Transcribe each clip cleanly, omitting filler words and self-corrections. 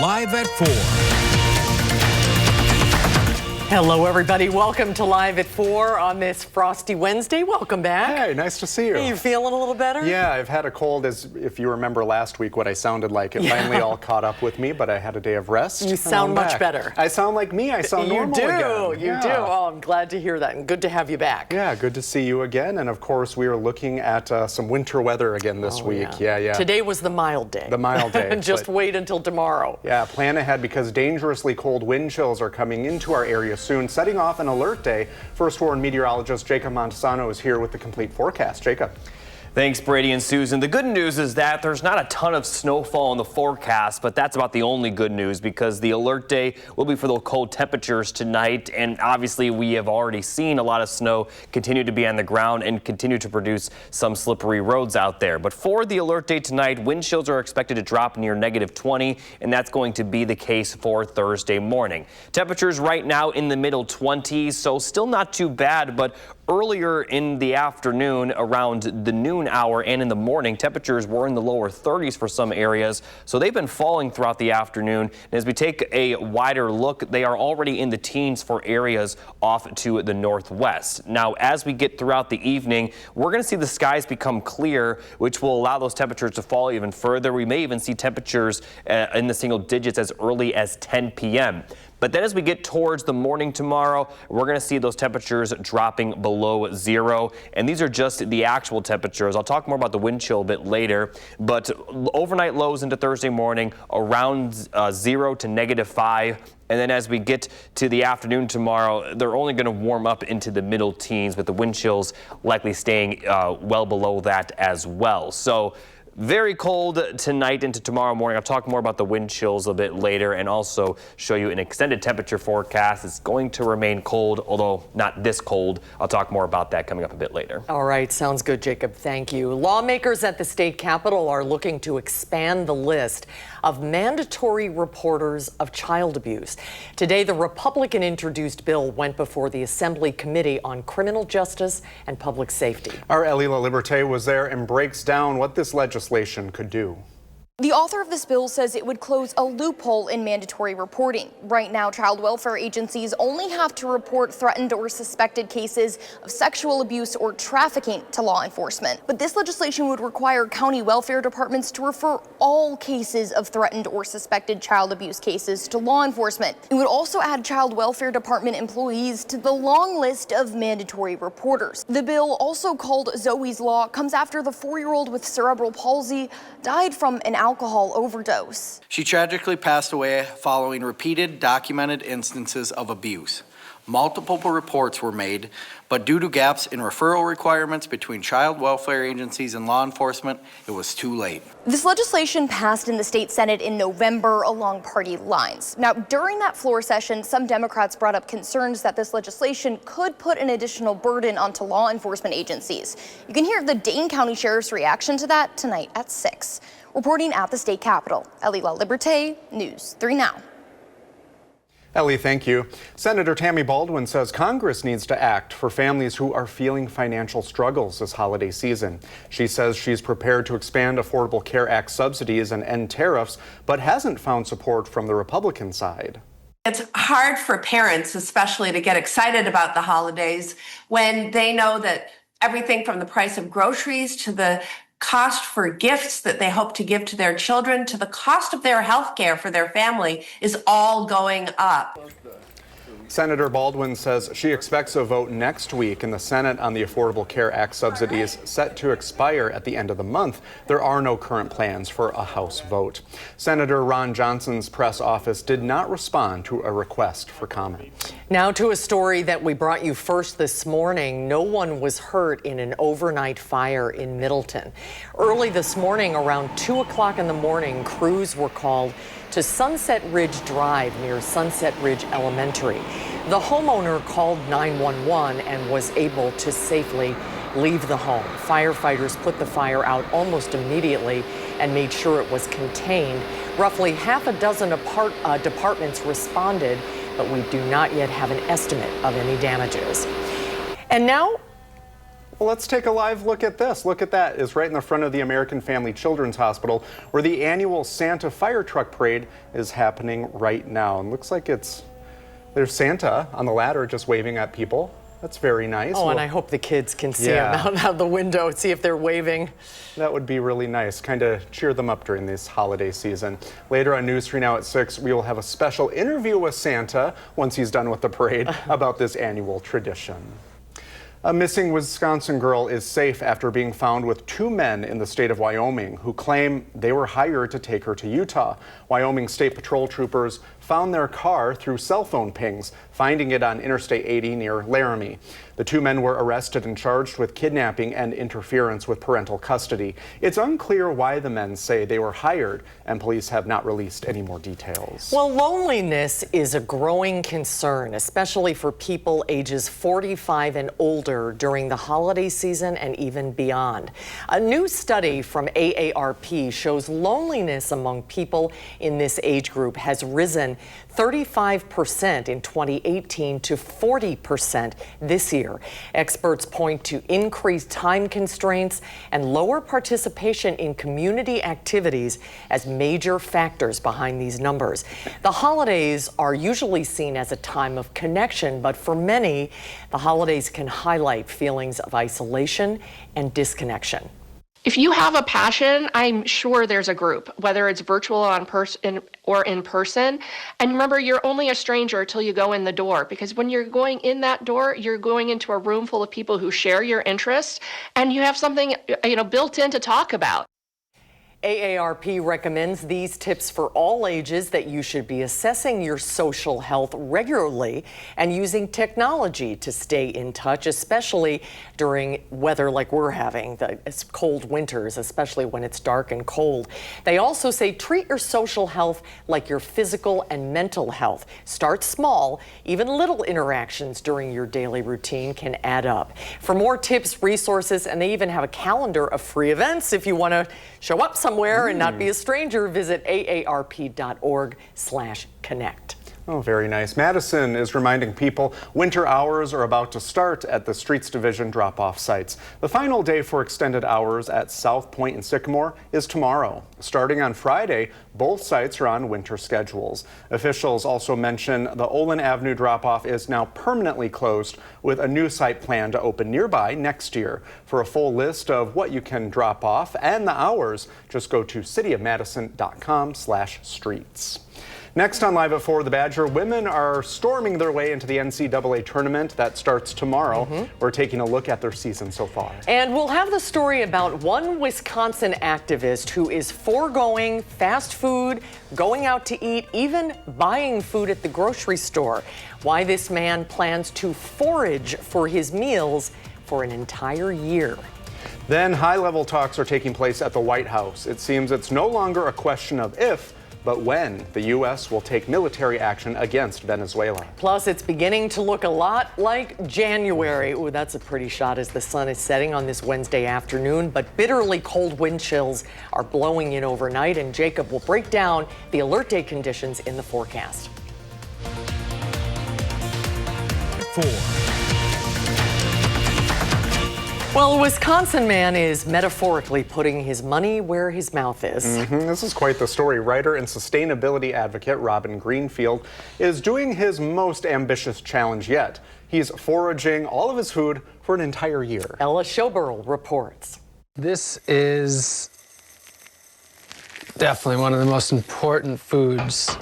Live at 4. Hello, everybody. Welcome to Live at 4 on this frosty Wednesday. Welcome back. Hey, nice to see you. Are you feeling a little better? Yeah, I've had a cold, as if you remember last week what I sounded like. It finally all caught up with me, but I had a day of rest. You sound much better. I sound like me. I sound normal again. You do. Oh, I'm glad to hear that, and good to have you back. Yeah, good to see you again. And of course, we are looking at some winter weather again this week. Yeah. Today was the mild day. The mild day. Just wait until tomorrow. Yeah, plan ahead because dangerously cold wind chills are coming into our area soon, setting off an alert day. First Warn meteorologist Jacob Montesano is here with the complete forecast. Jacob. Thanks, Brady and Susan. The good news is that there's not a ton of snowfall in the forecast, but that's about the only good news because the alert day will be for the cold temperatures tonight. And obviously, we have already seen a lot of snow continue to be on the ground and continue to produce some slippery roads out there. But for the alert day tonight, wind chills are expected to drop near -20, and that's going to be the case for Thursday morning. Temperatures right now in the middle 20s, so still not too bad, but earlier in the afternoon, around the noon hour and in the morning, temperatures were in the lower 30s for some areas, so they've been falling throughout the afternoon. And as we take a wider look, they are already in the teens for areas off to the northwest. Now, as we get throughout the evening, we're going to see the skies become clear, which will allow those temperatures to fall even further. We may even see temperatures in the single digits as early as 10 p.m. But then as we get towards the morning tomorrow, we're going to see those temperatures dropping below zero. And these are just the actual temperatures. I'll talk more about the wind chill a bit later. But overnight lows into Thursday morning around 0 to -5. And then as we get to the afternoon tomorrow, they're only going to warm up into the middle teens, with the wind chills likely staying well below that as well. So very cold tonight into tomorrow morning. I'll talk more about the wind chills a bit later and also show you an extended temperature forecast. It's going to remain cold, although not this cold. I'll talk more about that coming up a bit later. All right, sounds good, Jacob. Thank you. Lawmakers at the state capitol are looking to expand the list of mandatory reporters of child abuse. Today, the Republican-introduced bill went before the Assembly Committee on Criminal Justice and Public Safety. Our Ellie LaLiberte was there and breaks down what this legislation could do. The author of this bill says it would close a loophole in mandatory reporting. Right now, child welfare agencies only have to report threatened or suspected cases of sexual abuse or trafficking to law enforcement. But this legislation would require county welfare departments to refer all cases of threatened or suspected child abuse cases to law enforcement. It would also add child welfare department employees to the long list of mandatory reporters. The bill, also called Zoe's Law, comes after the 4-year-old with cerebral palsy died from an alcohol overdose. She tragically passed away following repeated documented instances of abuse. Multiple reports were made, but due to gaps in referral requirements between child welfare agencies and law enforcement, it was too late. This legislation passed in the state Senate in November along party lines. Now, during that floor session, some Democrats brought up concerns that this legislation could put an additional burden onto law enforcement agencies. You can hear the Dane County Sheriff's reaction to that tonight at 6. Reporting at the state capitol, Ellie LaLiberte, News 3 Now. Ellie, thank you. Senator Tammy Baldwin says Congress needs to act for families who are feeling financial struggles this holiday season. She says she's prepared to expand Affordable Care Act subsidies and end tariffs, but hasn't found support from the Republican side. It's hard for parents, especially, to get excited about the holidays when they know that everything from the price of groceries to the cost for gifts that they hope to give to their children to the cost of their health care for their family is all going up. Senator Baldwin says she expects a vote next week in the Senate on the Affordable Care Act subsidies set to expire at the end of the month. There are no current plans for a House vote. Senator Ron Johnson's press office did not respond to a request for comment. Now to a story that we brought you first this morning. No one was hurt in an overnight fire in Middleton. Early this morning, around 2 o'clock in the morning, crews were called to Sunset Ridge Drive near Sunset Ridge Elementary. The homeowner called 911 and was able to safely leave the home. Firefighters put the fire out almost immediately and made sure it was contained. Roughly half a dozen departments responded, but we do not yet have an estimate of any damages. And now, Well, let's take a live look at this. Look at that. It's right in the front of the American Family Children's Hospital, where the annual Santa Fire Truck Parade is happening right now. And looks like there's Santa on the ladder just waving at people. That's very nice. Oh, and I hope the kids can see him out the window, see if they're waving. That would be really nice, kind of cheer them up during this holiday season. Later on News 3 Now at 6, we will have a special interview with Santa once he's done with the parade about this annual tradition. A missing Wisconsin girl is safe after being found with two men in the state of Wyoming who claim they were hired to take her to Utah. Wyoming State Patrol troopers found their car through cell phone pings, finding it on Interstate 80 near Laramie. The two men were arrested and charged with kidnapping and interference with parental custody. It's unclear why the men say they were hired, and police have not released any more details. Well, loneliness is a growing concern, especially for people ages 45 and older during the holiday season and even beyond. A new study from AARP shows loneliness among people in this age group has risen 35% in 2018 to 40% this year. Experts point to increased time constraints and lower participation in community activities as major factors behind these numbers. The holidays are usually seen as a time of connection, but for many, the holidays can highlight feelings of isolation and disconnection. If you have a passion, I'm sure there's a group, whether it's virtual or in person. And remember, you're only a stranger till you go in the door, because when you're going in that door, you're going into a room full of people who share your interests, and you have something, built in to talk about. AARP recommends these tips for all ages, that you should be assessing your social health regularly and using technology to stay in touch, especially during weather like we're having, it's cold winters, especially when it's dark and cold. They also say treat your social health like your physical and mental health. Start small. Even little interactions during your daily routine can add up. For more tips, resources, and they even have a calendar of free events if you want to show up somewhere and not be a stranger, visit aarp.org/connect. Oh, very nice. Madison is reminding people winter hours are about to start at the Streets Division drop-off sites. The final day for extended hours at South Point and Sycamore is tomorrow. Starting on Friday, both sites are on winter schedules. Officials also mention the Olin Avenue drop-off is now permanently closed, with a new site planned to open nearby next year. For a full list of what you can drop off and the hours, just go to cityofmadison.com/streets. Next on Live at 4, the Badger women are storming their way into the NCAA tournament that starts tomorrow. We're taking a look at their season so far. And we'll have the story about one Wisconsin activist who is foregoing fast food, going out to eat, even buying food at the grocery store. Why this man plans to forage for his meals for an entire year. Then high-level talks are taking place at the White House. It seems it's no longer a question of if, but when the U.S. will take military action against Venezuela. Plus, it's beginning to look a lot like January. Ooh, that's a pretty shot as the sun is setting on this Wednesday afternoon, but bitterly cold wind chills are blowing in overnight, and Jacob will break down the alert day conditions in the forecast. 4. Well, a Wisconsin man is metaphorically putting his money where his mouth is. This is quite the story. Writer and sustainability advocate Robin Greenfield is doing his most ambitious challenge yet. He's foraging all of his food for an entire year. Ella Schoberl reports. This is definitely one of the most important foods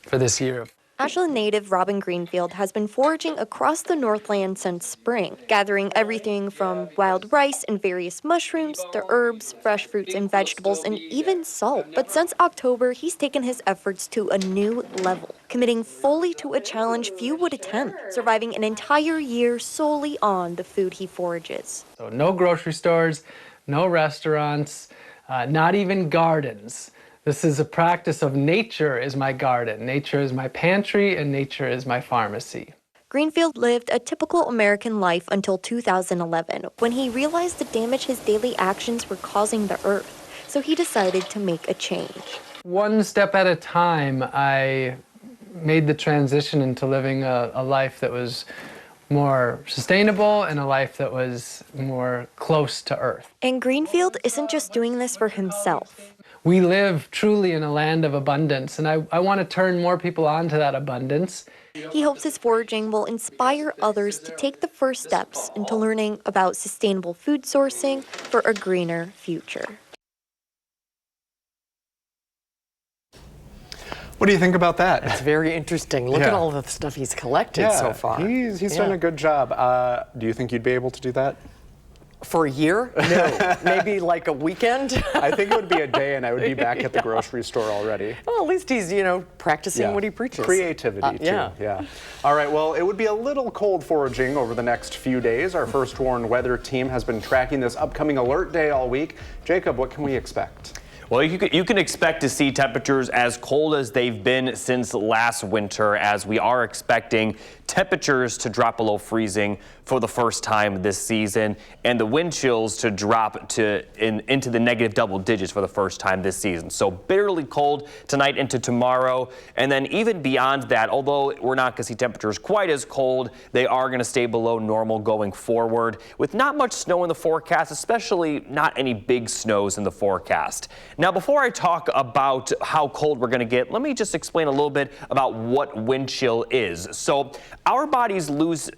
for this year. Ashland native Robin Greenfield has been foraging across the Northland since spring, gathering everything from wild rice and various mushrooms to herbs, fresh fruits and vegetables, and even salt. But since October, he's taken his efforts to a new level, committing fully to a challenge few would attempt, surviving an entire year solely on the food he forages. So no grocery stores, no restaurants, not even gardens. This is a practice of nature is my garden, nature is my pantry, and nature is my pharmacy. Greenfield lived a typical American life until 2011, when he realized the damage his daily actions were causing the earth, so he decided to make a change. One step at a time, I made the transition into living a life that was more sustainable and a life that was more close to Earth. And Greenfield isn't just doing this for himself. We live truly in a land of abundance, and I want to turn more people onto that abundance. He hopes his foraging will inspire others to take the first steps into learning about sustainable food sourcing for a greener future. What do you think about that? It's very interesting. Look at all the stuff he's collected so far. He's done a good job. Do you think you'd be able to do that? For a year? No. Maybe like a weekend? I think it would be a day and I would be back at the grocery store already. Well, at least he's, practicing what he preaches. Creativity, too. Yeah. All right, well, it would be a little cold foraging over the next few days. Our First Warn weather team has been tracking this upcoming alert day all week. Jacob, what can we expect? Well, you can expect to see temperatures as cold as they've been since last winter, as we are expecting temperatures to drop below freezing for the first time this season, and the wind chills to drop into the negative double digits for the first time this season. So bitterly cold tonight into tomorrow, and then even beyond that, although we're not going to see temperatures quite as cold, they are going to stay below normal going forward, with not much snow in the forecast, especially not any big snows in the forecast. Now, before I talk about how cold we're going to get, let me just explain a little bit about what wind chill is. So our bodies lose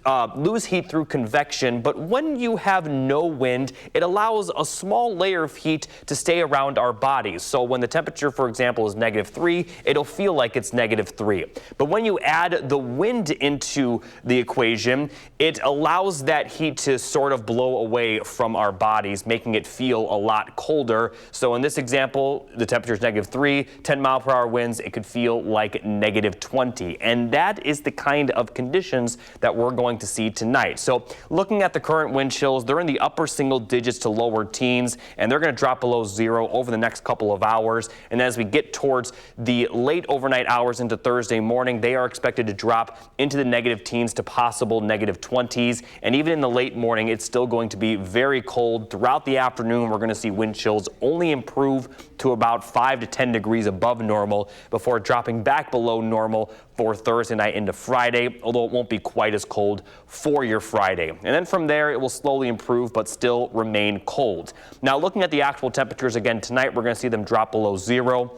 heat through convection, but when you have no wind, it allows a small layer of heat to stay around our bodies. So when the temperature, for example, is -3, it'll feel like it's -3. But when you add the wind into the equation, it allows that heat to sort of blow away from our bodies, making it feel a lot colder. So in this example, the temperature is -3, 10-mile-per-hour winds, it could feel like -20. And that is the kind of conditions that we're going to see tonight. So looking at the current wind chills, they're in the upper single digits to lower teens, and they're going to drop below 0 over the next couple of hours. And as we get towards the late overnight hours into Thursday morning, they are expected to drop into the negative teens to possible -20s. And even in the late morning, it's still going to be very cold. Throughout the afternoon, we're going to see wind chills only improve to about 5 to 10 degrees above normal before dropping back below normal for Thursday night into Friday, although it won't be quite as cold for your Friday. And then from there, it will slowly improve, but still remain cold. Now, looking at the actual temperatures again tonight, we're going to see them drop below 0.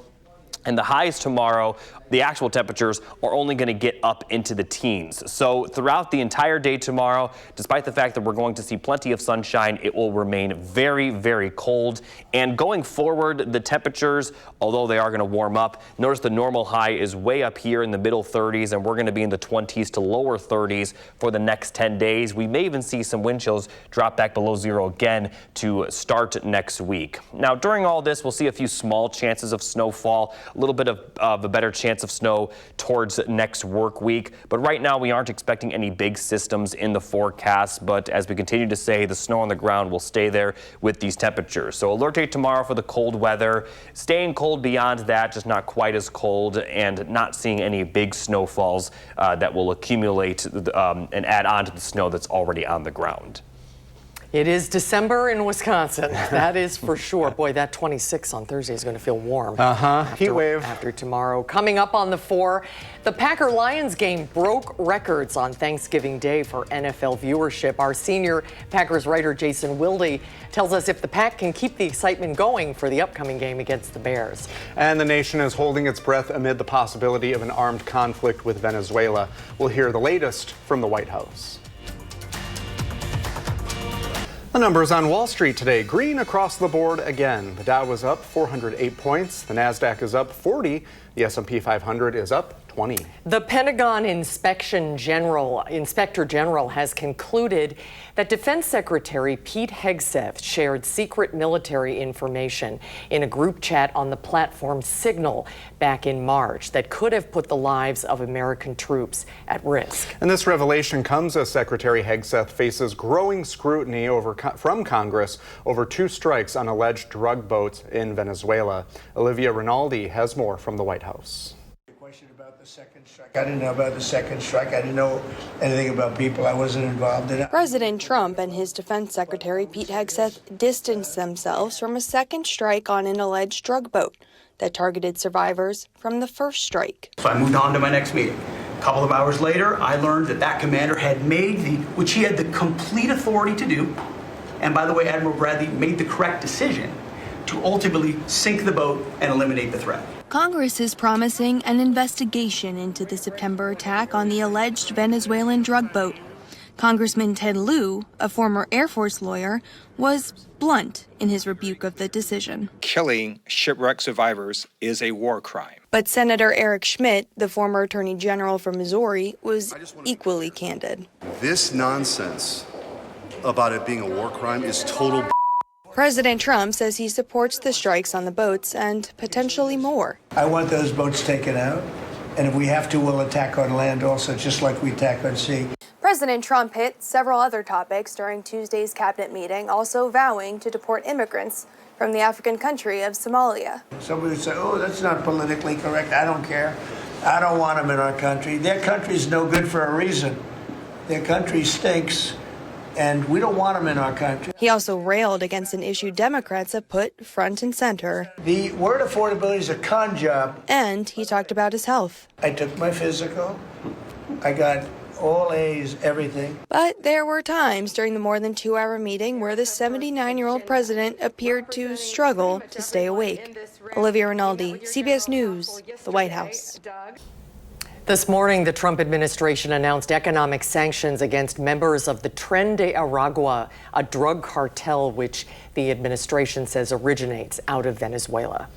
And the highs tomorrow, the actual temperatures are only going to get up into the teens. So throughout the entire day tomorrow, despite the fact that we're going to see plenty of sunshine, it will remain very, very cold. And going forward, the temperatures, although they are going to warm up, notice the normal high is way up here in the middle 30s, and we're going to be in the 20s to lower 30s for the next 10 days. We may even see some wind chills drop back below 0 again to start next week. Now, during all this, we'll see a few small chances of snowfall, a little bit of a better chance of snow towards next work week. But right now, we aren't expecting any big systems in the forecast. But as we continue to say, the snow on the ground will stay there with these temperatures. So alert day tomorrow for the cold weather. Staying cold beyond that, just not quite as cold, and not seeing any big snowfalls that will accumulate and add on to the snow that's already on the ground. It is December in Wisconsin. That is for sure. Boy, that 26 on Thursday is going to feel warm. Heat wave. After tomorrow. Coming up on the 4, the Packer-Lions game broke records on Thanksgiving Day for NFL viewership. Our senior Packers writer Jason Wilde tells us if the Pack can keep the excitement going for the upcoming game against the Bears. And the nation is holding its breath amid the possibility of an armed conflict with Venezuela. We'll hear the latest from the White House. The numbers on Wall Street today, green across the board again. The Dow was up 408 points. The Nasdaq is up 40. The S&P 500 is up 20. The Pentagon Inspector General has concluded that Defense Secretary Pete Hegseth shared secret military information in a group chat on the platform Signal back in March that could have put the lives of American troops at risk. And this revelation comes as Secretary Hegseth faces growing scrutiny from Congress over 2 strikes on alleged drug boats in Venezuela. Olivia Rinaldi has more from the White House. About the second strike. I didn't know about the second strike. I didn't know anything about people. I wasn't involved in it. President Trump and his defense secretary, Pete Hegseth, distanced themselves from a second strike on an alleged drug boat that targeted survivors from the first strike. So I moved on to my next meeting. couple of hours later, I learned that that commander had which he had the complete authority to do, and by the way, Admiral Bradley made the correct decision to ultimately sink the boat and eliminate the threat. Congress is promising an investigation into the September attack on the alleged Venezuelan drug boat. Congressman Ted Lieu, a former Air Force lawyer, was blunt in his rebuke of the decision. Killing shipwreck survivors is a war crime. But Senator Eric Schmidt, the former Attorney General from Missouri, was equally candid. This nonsense about it being a war crime is total. President Trump says he supports the strikes on the boats and potentially more. I want those boats taken out, and if we have to, we'll attack on land also, just like we attack on sea. President Trump hit several other topics during Tuesday's cabinet meeting, also vowing to deport immigrants from the African country of Somalia. Somebody would say, oh, that's not politically correct. I don't care. I don't want them in our country. Their country's no good for a reason. Their country stinks, and we don't want them in our country. He also railed against an issue Democrats have put front and center. The word affordability is a con job. And he talked about his health. I took my physical. I got all A's, everything. But there were times during the more than 2-hour meeting where the 79-year-old president appeared to struggle to stay awake. Olivia Rinaldi, CBS News, the White House. This morning, the Trump administration announced economic sanctions against members of the Tren de Aragua, a drug cartel which the administration says originates out of Venezuela.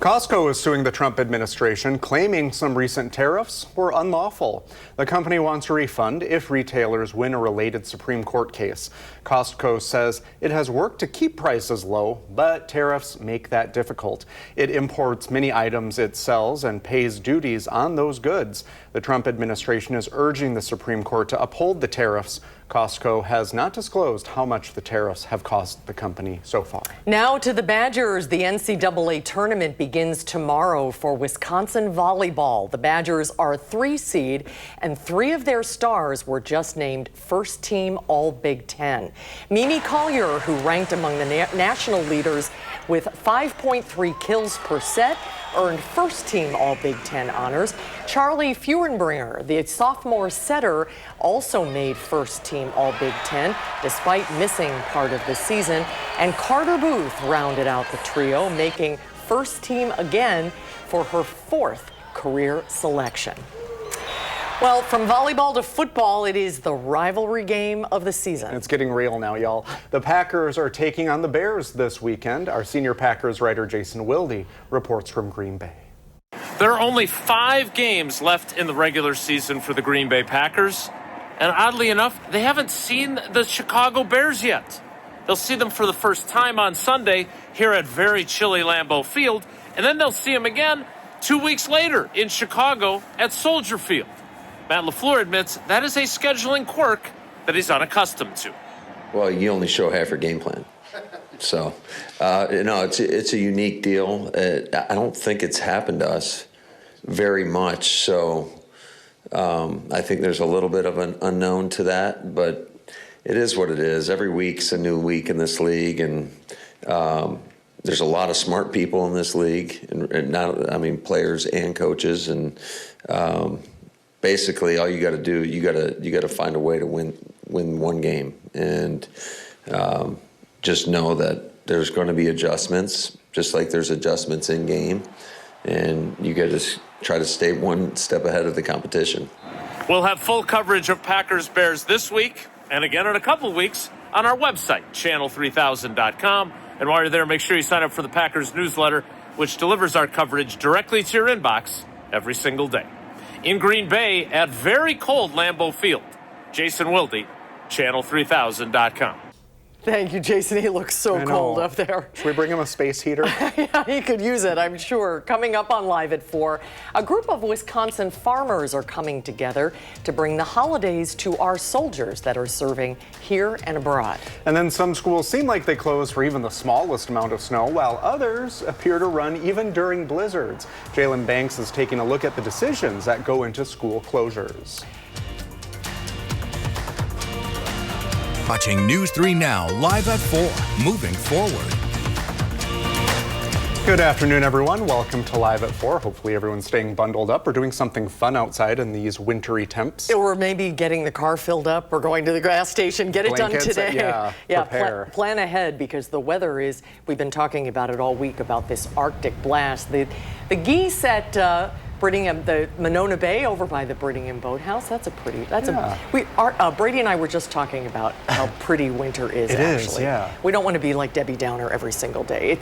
Costco is suing the Trump administration, claiming some recent tariffs were unlawful. The company wants a refund if retailers win a related Supreme Court case. Costco says it has worked to keep prices low, but tariffs make that difficult. It imports many items it sells and pays duties on those goods. The Trump administration is urging the Supreme Court to uphold the tariffs. Costco has not disclosed how much the tariffs have cost the company so far. Now to the Badgers. The NCAA tournament begins tomorrow for Wisconsin volleyball. The Badgers are a 3 seed, and 3 of their stars were just named first team All Big Ten. Mimi Collier, who ranked among the national leaders with 5.3 kills per set, earned first team All Big Ten honors. Charlie Feurenbringer, the sophomore setter, also made first team All Big Ten despite missing part of the season. And Carter Booth rounded out the trio, making first team again for her 4th career selection. Well, from volleyball to football, it is the rivalry game of the season. It's getting real now, y'all. The Packers are taking on the Bears this weekend. Our senior Packers writer Jason Wilde reports from Green Bay. There are only 5 games left in the regular season for the Green Bay Packers. And oddly enough, they haven't seen the Chicago Bears yet. They'll see them for the first time on Sunday here at very chilly Lambeau Field. And then they'll see them again 2 weeks later in Chicago at Soldier Field. Matt LaFleur admits that is a scheduling quirk that he's unaccustomed to. Well, you only show half your game plan. So, it's a unique deal. I don't think it's happened to us very much. So I think there's a little bit of an unknown to that, but it is what it is. Every week's a new week in this league, and there's a lot of smart people in this league, and players and coaches, and basically all you got to do, you got to find a way to win one game, and just know that there's going to be adjustments, just like there's adjustments in game, and you got to try to stay one step ahead of the competition. We'll have full coverage of Packers Bears this week and again in a couple of weeks on our website, channel3000.com. And while you're there, make sure you sign up for the Packers newsletter, which delivers our coverage directly to your inbox every single day. In Green Bay at very cold Lambeau Field, Jason Wilde, channel3000.com. Thank you, Jason. He looks so cold up there. Should we bring him a space heater? Yeah, he could use it, I'm sure. Coming up on Live at 4, a group of Wisconsin farmers are coming together to bring the holidays to our soldiers that are serving here and abroad. And then some schools seem like they close for even the smallest amount of snow, while others appear to run even during blizzards. Jalen Banks is taking a look at the decisions that go into school closures. Watching News 3 Now, live at 4, moving forward. Good afternoon, everyone. Welcome to Live at 4. Hopefully everyone's staying bundled up or doing something fun outside in these wintry temps. Or maybe getting the car filled up or going to the gas station. Get it done today. Prepare. Plan ahead, because the weather is, we've been talking about it all week, about this Arctic blast. The geese at Brittingham, the Monona Bay over by the Brittingham Boathouse, Brady and I were just talking about how pretty winter is. It actually. is, yeah. We don't want to be like Debbie Downer every single day.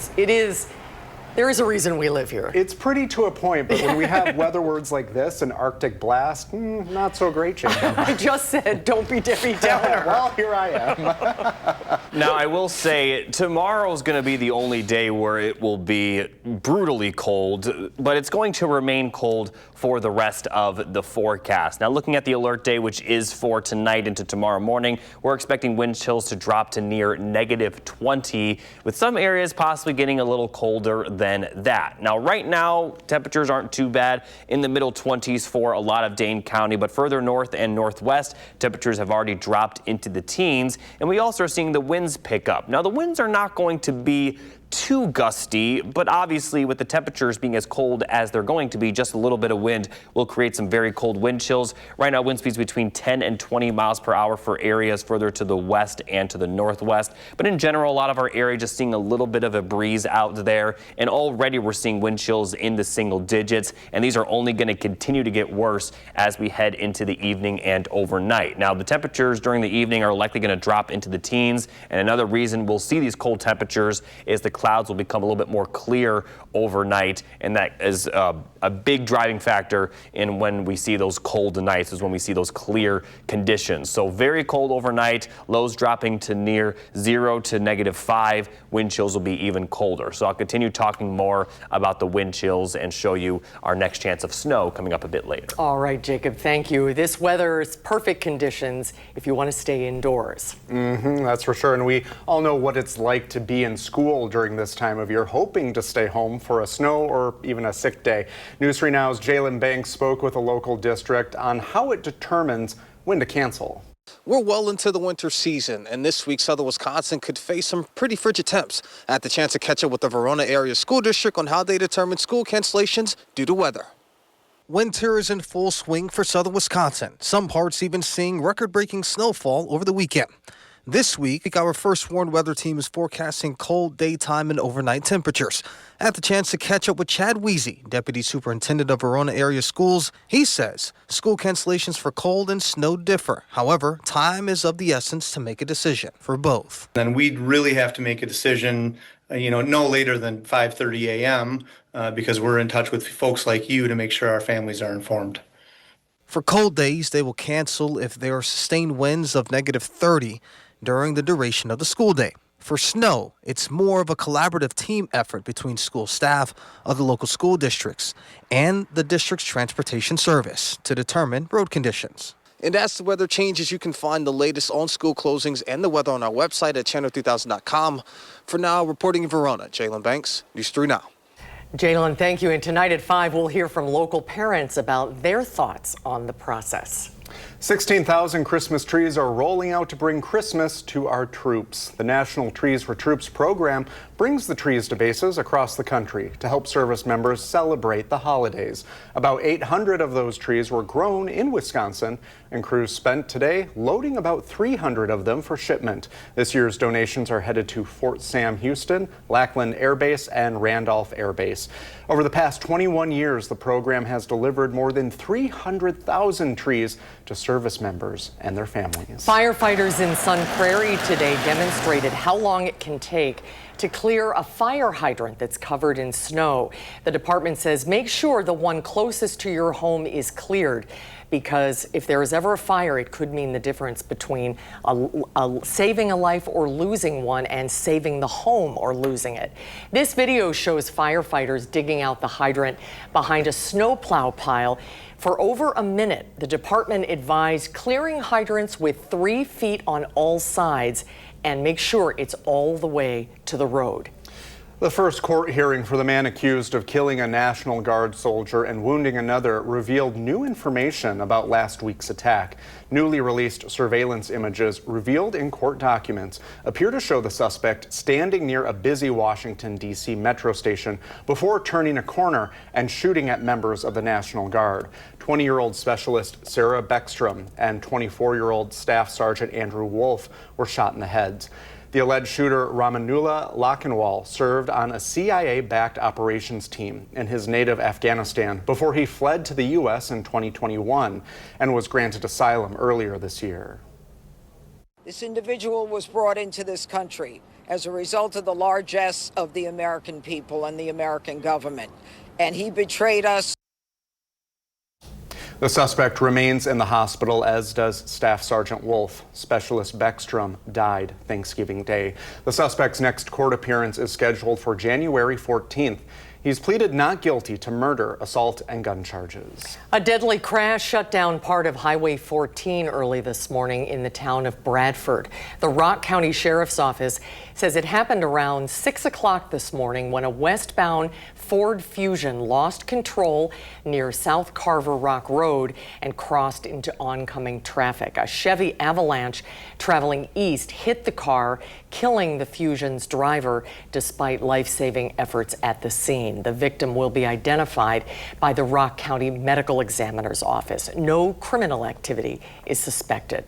There is a reason we live here. It's pretty to a point, but when we have weather words like this, an Arctic blast, not so great, Jacob. I just said, don't be Debbie Downer. Well, here I am. Now, I will say, tomorrow's going to be the only day where it will be brutally cold, but it's going to remain cold for the rest of the forecast. Now, looking at the alert day, which is for tonight into tomorrow morning, we're expecting wind chills to drop to near -20, with some areas possibly getting a little colder than that. Now, right now, temperatures aren't too bad, in the middle 20s for a lot of Dane County, but further north and northwest, temperatures have already dropped into the teens, and we also are seeing the winds pick up. Now, the winds are not going to be too gusty, but obviously with the temperatures being as cold as they're going to be, just a little bit of wind will create some very cold wind chills. Right now, wind speeds between 10 and 20 miles per hour for areas further to the west and to the northwest. But in general, a lot of our area just seeing a little bit of a breeze out there, and already we're seeing wind chills in the single digits, and these are only going to continue to get worse as we head into the evening and overnight. Now, the temperatures during the evening are likely going to drop into the teens, and another reason we'll see these cold temperatures is the clouds will become a little bit more clear overnight, and that is a big driving factor in when we see those cold nights, is when we see those clear conditions. So very cold overnight, lows dropping to near 0 to -5. Wind chills will be even colder. So I'll continue talking more about the wind chills and show you our next chance of snow coming up a bit later. All right, Jacob, thank you. This weather is perfect conditions if you want to stay indoors. That's for sure. And we all know what it's like to be in school during this time of year, hoping to stay home for a snow or even a sick day. News 3 Now's Jalen Banks spoke with a local district on how it determines when to cancel. We're well into the winter season, and this week Southern Wisconsin could face some pretty frigid temps. I had the chance to catch up with the Verona Area School District on how they determine school cancellations due to weather. Winter is in full swing for Southern Wisconsin, some parts even seeing record-breaking snowfall over the weekend. This week, our First Warn weather team is forecasting cold daytime and overnight temperatures. I had the chance to catch up with Chad Weezy, Deputy Superintendent of Verona Area Schools. He says school cancellations for cold and snow differ. However, time is of the essence to make a decision for both. Then we'd really have to make a decision, no later than 5:30 a.m. Because we're in touch with folks like you to make sure our families are informed. For cold days, they will cancel if there are sustained winds of -30 during the duration of the school day. For snow, it's more of a collaborative team effort between school staff, other local school districts, and the district's transportation service to determine road conditions. And as the weather changes, you can find the latest on school closings and the weather on our website at channel3000.com. For now, reporting in Verona, Jalen Banks, News 3 Now. Jalen, thank you. And tonight at 5, we'll hear from local parents about their thoughts on the process. 16,000 Christmas trees are rolling out to bring Christmas to our troops. The National Trees for Troops program brings the trees to bases across the country to help service members celebrate the holidays. About 800 of those trees were grown in Wisconsin, and crews spent today loading about 300 of them for shipment. This year's donations are headed to Fort Sam Houston, Lackland Air Base, and Randolph Air Base. Over the past 21 years, the program has delivered more than 300,000 trees to service members and their families. Firefighters in Sun Prairie today demonstrated how long it can take to clear a fire hydrant that's covered in snow. The department says make sure the one closest to your home is cleared, because if there is ever a fire, it could mean the difference between saving a life or losing one and saving the home or losing it. This video shows firefighters digging out the hydrant behind a snowplow pile. For over a minute, the department advised clearing hydrants with 3 feet on all sides and make sure it's all the way to the road. The first court hearing for the man accused of killing a National Guard soldier and wounding another revealed new information about last week's attack. Newly released surveillance images revealed in court documents appear to show the suspect standing near a busy Washington, D.C. metro station before turning a corner and shooting at members of the National Guard. 20-year-old Specialist Sarah Beckstrom and 24-year-old Staff Sergeant Andrew Wolf were shot in the heads. The alleged shooter, Ramanullah Lakhanwal, served on a CIA-backed operations team in his native Afghanistan before he fled to the U.S. in 2021 and was granted asylum earlier this year. This individual was brought into this country as a result of the largesse of the American people and the American government, and he betrayed us. The suspect remains in the hospital, as does Staff Sergeant Wolf. Specialist Beckstrom died Thanksgiving Day. The suspect's next court appearance is scheduled for January 14th. He's pleaded not guilty to murder, assault, and gun charges. A deadly crash shut down part of Highway 14 early this morning in the town of Bradford. The Rock County Sheriff's Office says it happened around 6 o'clock this morning when a westbound Ford Fusion lost control near South Carver Rock Road and crossed into oncoming traffic. A Chevy Avalanche traveling east hit the car, killing the Fusion's driver despite life-saving efforts at the scene. The victim will be identified by the Rock County Medical Examiner's Office. No criminal activity is suspected.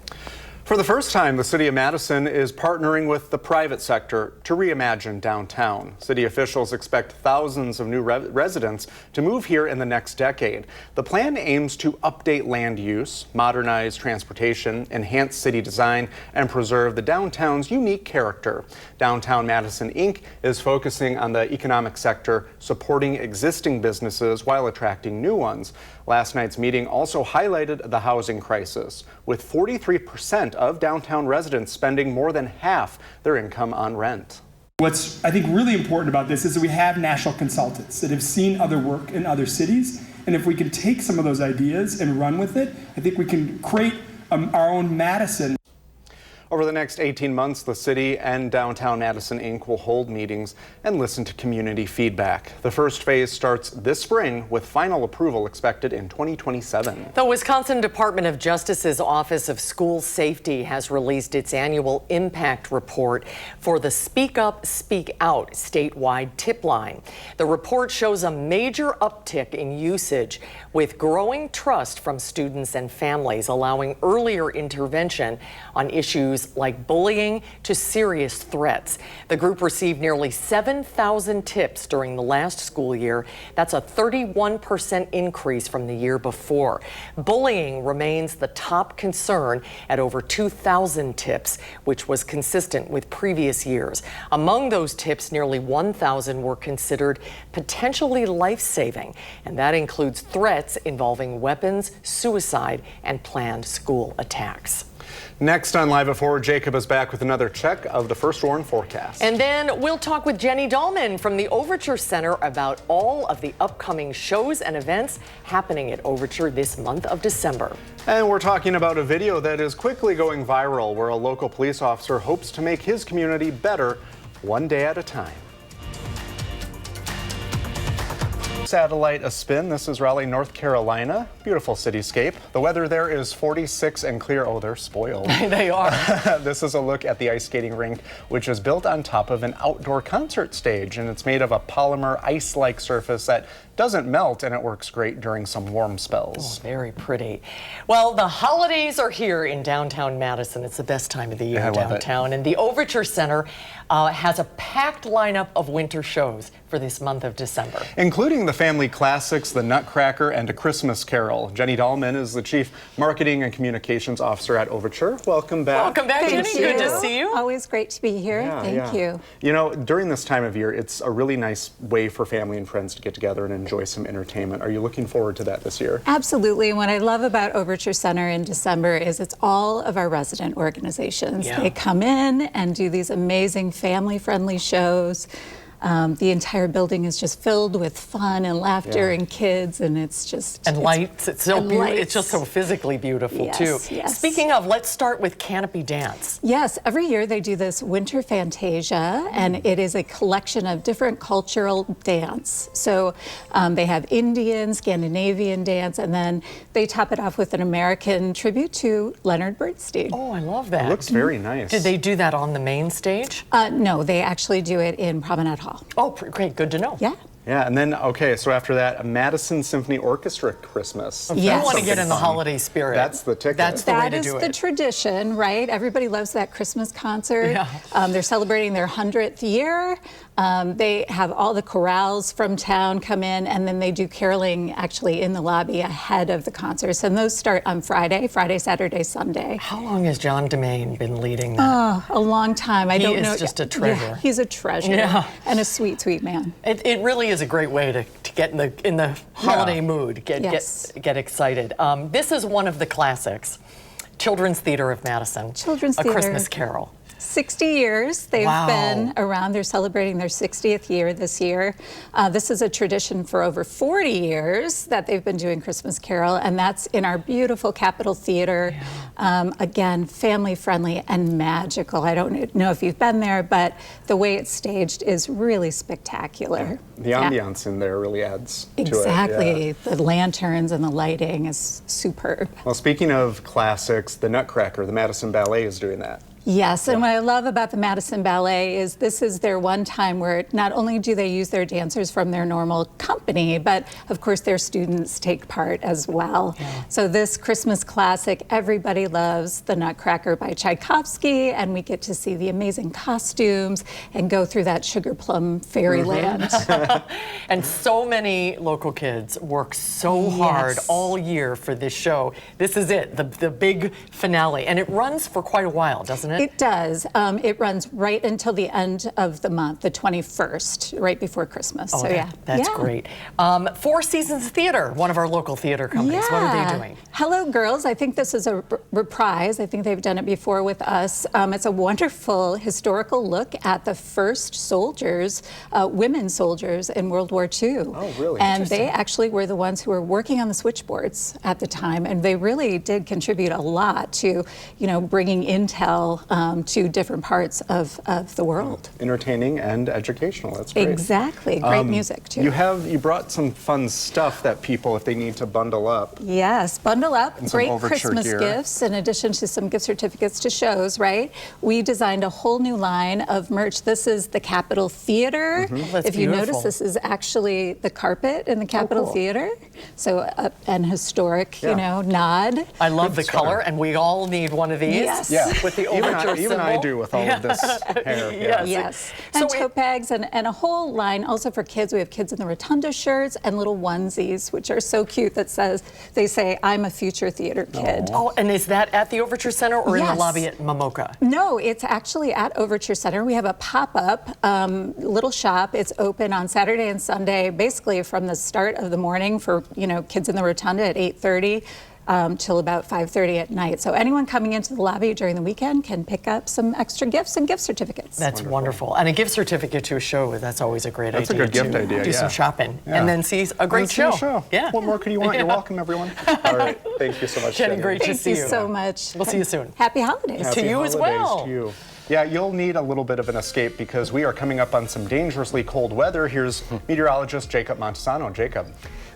For the first time, the City of Madison is partnering with the private sector to reimagine downtown. City officials expect thousands of new residents to move here in the next decade. The plan aims to update land use, modernize transportation, enhance city design, and preserve the downtown's unique character. Downtown Madison, Inc. is focusing on the economic sector, supporting existing businesses while attracting new ones. Last night's meeting also highlighted the housing crisis, with 43% of downtown residents spending more than half their income on rent. What's, I think, really important about this is that we have national consultants that have seen other work in other cities. And if we can take some of those ideas and run with it, I think we can create our own Madison. Over the next 18 months, the city and Downtown Madison, Inc. will hold meetings and listen to community feedback. The first phase starts this spring, with final approval expected in 2027. The Wisconsin Department of Justice's Office of School Safety has released its annual impact report for the Speak Up, Speak Out statewide tip line. The report shows a major uptick in usage, with growing trust from students and families, allowing earlier intervention on issues like bullying to serious threats. The group received nearly 7,000 tips during the last school year. That's a 31% increase from the year before. Bullying remains the top concern at over 2,000 tips, which was consistent with previous years. Among those tips, nearly 1,000 were considered potentially life-saving, and that includes threats involving weapons, suicide, and planned school attacks. Next on Live at 4, Jacob is back with another check of the first warn forecast. And then we'll talk with Jenny Dahlman from the Overture Center about all of the upcoming shows and events happening at Overture this month of December. And we're talking about a video that is quickly going viral, where a local police officer hopes to make his community better one day at a time. Satellite a spin. This is Raleigh, North Carolina. Beautiful cityscape. The weather there is 46 and clear. Oh, they're spoiled. They are. This is a look at the ice skating rink, which is built on top of an outdoor concert stage, and it's made of a polymer ice-like surface that doesn't melt, and it works great during some warm spells. Oh, very pretty. Well, the holidays are here in downtown Madison. It's the best time of the year downtown. And the Overture Center has a packed lineup of winter shows for this month of December, including the family classics, The Nutcracker, and A Christmas Carol. Jenny Dahlman is the Chief Marketing and Communications Officer at Overture. Welcome back. Welcome back, Jenny. Good to see you. Always great to be here. Thank you. You know, during this time of year, it's a really nice way for family and friends to get together and enjoy some entertainment. Are you looking forward to that this year? Absolutely. And what I love about Overture Center in December is it's all of our resident organizations. They come in and do these amazing family-friendly shows. The entire building is just filled with fun and laughter and kids, and it's just lights. It's so beautiful. lights. It's just so physically beautiful Yes, too. yes. Speaking of, let's start with Canopy Dance. Yes, every year they do this Winter Fantasia, and it is a collection of different cultural dance. So they have Indian, Scandinavian dance, and then they top it off with an American tribute to Leonard Bernstein. Oh, I love that. It looks very nice. Did they do that on the main stage? No, they actually do it in Promenade Hall. Oh, great. Good to know. Yeah. Yeah, and then, okay, so after that, a Madison Symphony Orchestra Christmas. If you want to get in the holiday spirit, that's the ticket. That's the way to do That is the tradition, right? Everybody loves that Christmas concert. Yeah. They're celebrating their 100th year. They have all the chorales from town come in, and then they do caroling actually in the lobby ahead of the concerts. And those start on Friday, Saturday, Sunday. How long has John DeMaine been leading that? Oh, a long time. I don't know. He is just a treasure. Yeah, he's a treasure. Yeah. And a sweet, sweet man. It really is a great way to get in the holiday mood, get excited. This is one of the classics, Children's Theater of Madison. Children's A Theater. Christmas Carol. 60 years they've been around. They're celebrating their 60th year this year. This is a tradition for over 40 years that they've been doing Christmas Carol, and that's in our beautiful Capitol Theater. Again, family friendly and magical. I don't know if you've been there, but the way it's staged is really spectacular. The ambiance in there really adds to it. Exactly. The lanterns and the lighting is superb. Well, speaking of classics, the Nutcracker, the Madison Ballet is doing that. Yes, and what I love about the Madison Ballet is this is their one time where not only do they use their dancers from their normal company, but of course their students take part as well. So this Christmas classic, everybody loves the Nutcracker by Tchaikovsky, and we get to see the amazing costumes and go through that sugar plum fairyland. And so many local kids work so hard all year for this show. This is it, the big finale, and it runs for quite a while, doesn't it? It does. It runs right until the end of the month, the 21st, right before Christmas. Oh, so that's great. Four Seasons Theater, one of our local theater companies. What are they doing? Hello, Girls. I think this is a reprise. I think they've done it before with us. It's a wonderful historical look at the first soldiers, women soldiers in World War II. Oh, really? And they actually were the ones who were working on the switchboards at the time, and they really did contribute a lot to, bringing intel to different parts of the world. Entertaining and educational. That's great. Exactly. Great music, too. You brought some fun stuff that people, if they need to bundle up. Yes, bundle up. And some Great Overture Christmas gear. gifts, in addition to some gift certificates to shows, right? We designed a whole new line of merch. This is the Capitol Theater. That's If you beautiful. notice, this is actually the carpet in the Capitol Theater. So an historic, nod. I love the color, and we all need one of these. Yes. Yeah. With the Even Overture even I symbol. do with all of this hair. Yes. And tote bags and a whole line also for kids. We have Kids in the Rotunda shirts and little onesies, which are so cute that they say, I'm a future theater kid. Oh, and is that at the Overture Center or in the Yes. lobby at Momoka? No, it's actually at Overture Center. We have a pop-up little shop. It's open on Saturday and Sunday, basically from the start of the morning for, Kids in the Rotunda at 8:30. Till about 5:30 at night. So anyone coming into the lobby during the weekend can pick up some extra gifts and gift certificates. That's wonderful. And a gift certificate to a show, that's always a great idea. That's a good gift to idea, do some shopping and then see a great show. Yeah. What more could you want? You're welcome, everyone. All right. Thank you so much, Jenny, great to see you. Thank you so much. We'll see you soon. Happy holidays. To you as well. To you. Yeah, you'll need a little bit of an escape because we are coming up on some dangerously cold weather. Here's meteorologist Jacob Montesano. Jacob.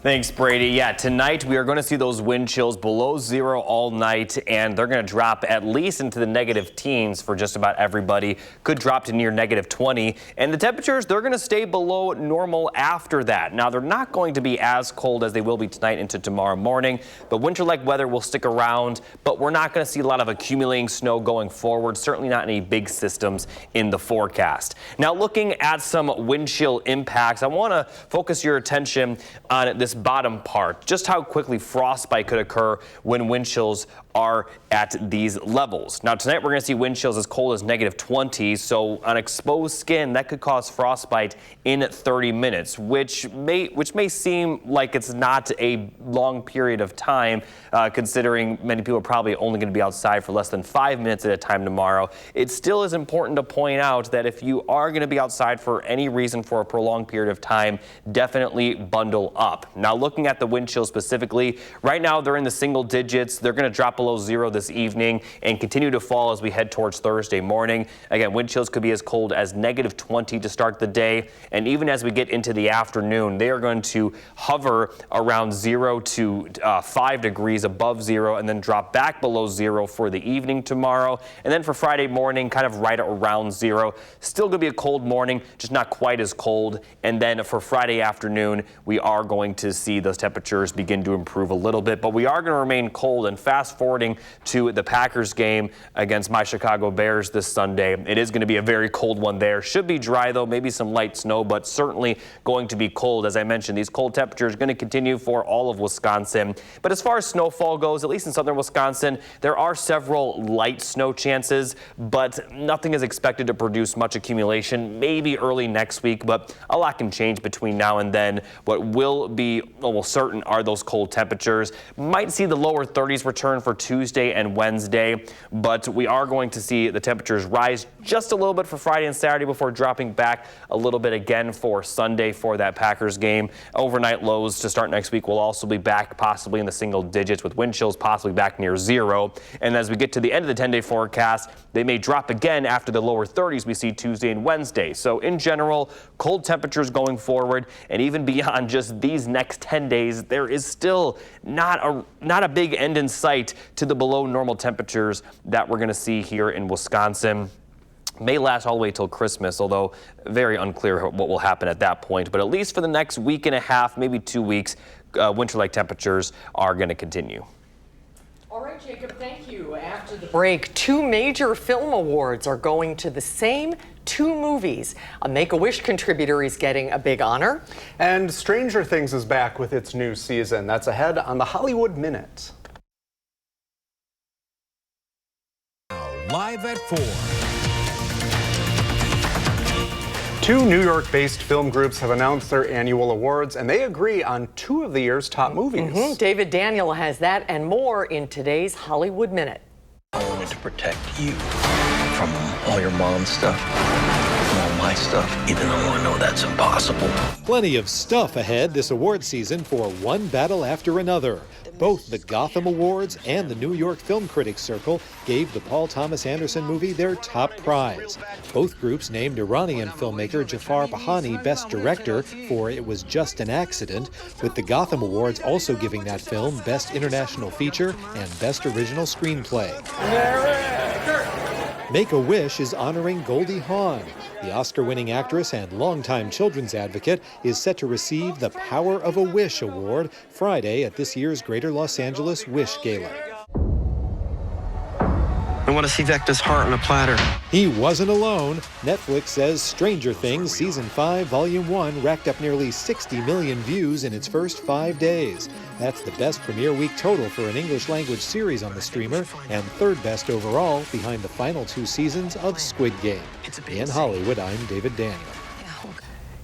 Thanks, Brady. Yeah, tonight we are going to see those wind chills below zero all night, and they're going to drop at least into the negative teens for just about everybody. Could drop to near negative 20, and the temperatures, they're going to stay below normal after that. Now, they're not going to be as cold as they will be tonight into tomorrow morning, but winter-like weather will stick around, but we're not going to see a lot of accumulating snow going forward, certainly not any big systems in the forecast. Now, looking at some wind chill impacts, I want to focus your attention on this bottom part, just how quickly frostbite could occur when wind chills are at these levels. Now tonight we're going to see wind chills as cold as negative 20, so on exposed skin that could cause frostbite in 30 minutes, which may seem like it's not a long period of time, considering many people are probably only going to be outside for less than 5 minutes at a time tomorrow. It's still still is important to point out that if you are going to be outside for any reason for a prolonged period of time, definitely bundle up. Now, looking at the wind chill specifically, right now they're in the single digits. They're going to drop below 0 this evening and continue to fall as we head towards Thursday morning. Again, wind chills could be as cold as -20 to start the day. And even as we get into the afternoon, they are going to hover around 0 to 5 degrees above 0 and then drop back below 0 for the evening tomorrow. And then for Friday morning, kind of right around 0. Still going to be a cold morning, just not quite as cold. And then for Friday afternoon, we are going to see those temperatures begin to improve a little bit, but we are going to remain cold. And fast forwarding to the Packers game against my Chicago Bears this Sunday, it is going to be a very cold one there. Should be dry though, maybe some light snow, but certainly going to be cold. As I mentioned, these cold temperatures are going to continue for all of Wisconsin. But as far as snowfall goes, at least in southern Wisconsin, there are several light snow chances, but nothing is expected to produce much accumulation, maybe early next week, but a lot can change between now and then. What will be almost certain are those cold temperatures. Might see the lower 30s return for Tuesday and Wednesday, but we are going to see the temperatures rise just a little bit for Friday and Saturday before dropping back a little bit again for Sunday for that Packers game. Overnight lows to start next week will also be back possibly in the single digits, with wind chills possibly back near 0. And as we get to the end of the 10-day forecast, they may drop again after the lower 30s we see Tuesday and Wednesday. So in general, cold temperatures going forward, and even beyond just these next 10 days, there is still not a big end in sight to the below normal temperatures that we're going to see here in Wisconsin. May last all the way till Christmas, although very unclear what will happen at that point. But at least for the next week and a half, maybe 2 weeks, winter-like temperatures are going to continue. All right, Jacob, thank you. After the break, 2 major film awards are going to the same 2 movies. A Make-A-Wish contributor is getting a big honor. And Stranger Things is back with its new season. That's ahead on the Hollywood Minute. Live at 4. 2 New York-based film groups have announced their annual awards, and they agree on 2 of the year's top movies. David Daniel has that and more in today's Hollywood Minute. I wanted to protect you from all your mom's stuff and all my stuff, even though I know that's impossible. Plenty of stuff ahead this award season for one battle after another. Both the Gotham Awards and the New York Film Critics Circle gave the Paul Thomas Anderson movie their top prize. Both groups named Iranian filmmaker Jafar Pahani Best Director for It Was Just an Accident, with the Gotham Awards also giving that film Best International Feature and Best Original Screenplay. Make-A-Wish is honoring Goldie Hawn. The Oscar-winning actress and longtime children's advocate is set to receive the Power of a Wish Award Friday at this year's Greater Los Angeles Wish Gala. I want to see Vecna's heart on a platter. He wasn't alone. Netflix says Stranger Things Season 5, Volume 1 racked up nearly 60 million views in its first 5 days. That's the best premiere week total for an English-language series on the streamer, and third best overall behind the final 2 seasons of Squid Game. In Hollywood, I'm David Daniel.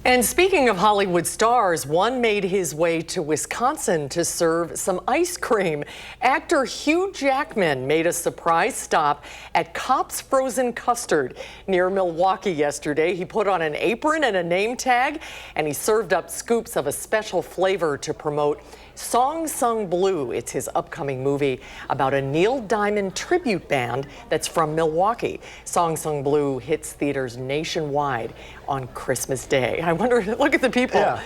And speaking of Hollywood stars, one made his way to Wisconsin to serve some ice cream. Actor Hugh Jackman made a surprise stop at Kopp's Frozen Custard near Milwaukee yesterday. He put on an apron and a name tag, and he served up scoops of a special flavor to promote Song Sung Blue. It's his upcoming movie about a Neil Diamond tribute band that's from Milwaukee. Song Sung Blue hits theaters nationwide on Christmas Day. I wonder, look at the people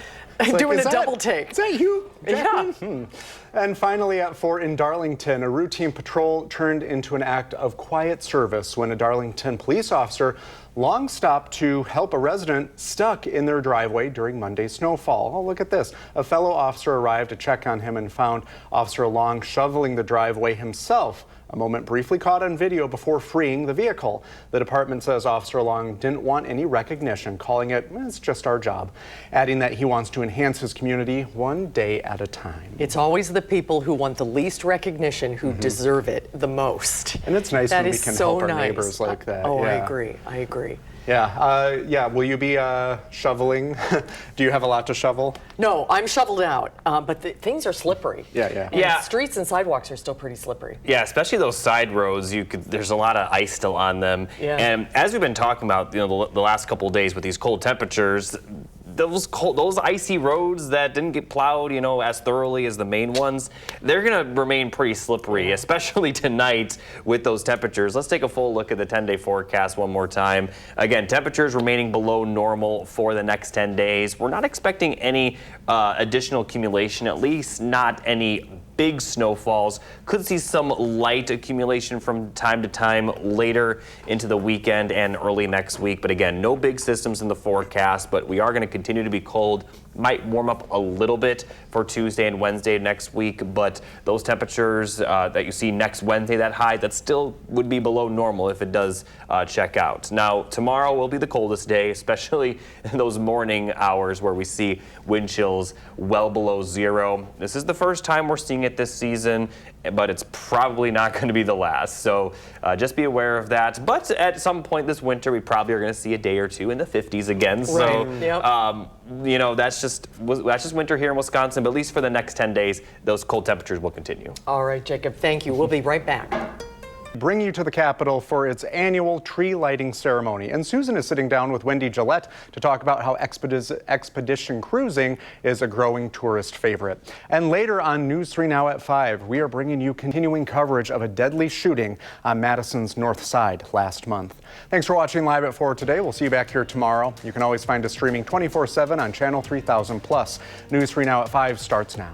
doing a double take. Is that Hugh Jackman? And finally at 4 in Darlington, a routine patrol turned into an act of quiet service when a Darlington police officer long stopped to help a resident stuck in their driveway during Monday's snowfall. Oh, look at this. A fellow officer arrived to check on him and found Officer Long shoveling the driveway himself, a moment briefly caught on video before freeing the vehicle. The department says Officer Long didn't want any recognition, calling it, it's just our job, adding that he wants to enhance his community one day at a time. It's always the people who want the least recognition who deserve it the most. And it's nice that when we is can so help our nice. neighbors like that. Oh, yeah. I agree. Yeah. Will you be shoveling? Do you have a lot to shovel? No, I'm shoveled out, but things are slippery. Yeah. And streets and sidewalks are still pretty slippery. Yeah, especially those side roads. There's a lot of ice still on them. Yeah. And as we've been talking about, the last couple of days with these cold temperatures, those icy roads that didn't get plowed, as thoroughly as the main ones, they're going to remain pretty slippery, especially tonight with those temperatures. Let's take a full look at the 10-day forecast one more time. Again, temperatures remaining below normal for the next 10 days. We're not expecting any additional accumulation, at least not any big snowfalls. Could see some light accumulation from time to time later into the weekend and early next week. But again, no big systems in the forecast, but we are going to continue to be cold. Might warm up a little bit for Tuesday and Wednesday next week, but those temperatures that you see next Wednesday, that high, that still would be below normal if it does check out. Now, tomorrow will be the coldest day, especially in those morning hours where we see wind chills well below zero. This is the first time we're seeing it this season, but it's probably not going to be the last. So just be aware of that. But at some point this winter, we probably are going to see a day or two in the 50s again. So, that's just winter here in Wisconsin. But at least for the next 10 days, those cold temperatures will continue. All right, Jacob, thank you. We'll be right back. Bring you to the Capitol for its annual tree lighting ceremony. And Susan is sitting down with Wendy Gillette to talk about how expedition cruising is a growing tourist favorite. And later on News 3 Now at 5, we are bringing you continuing coverage of a deadly shooting on Madison's North Side last month. Thanks for watching Live at 4 today. We'll see you back here tomorrow. You can always find us streaming 24/7 on Channel 3000+. News 3 Now at 5 starts now.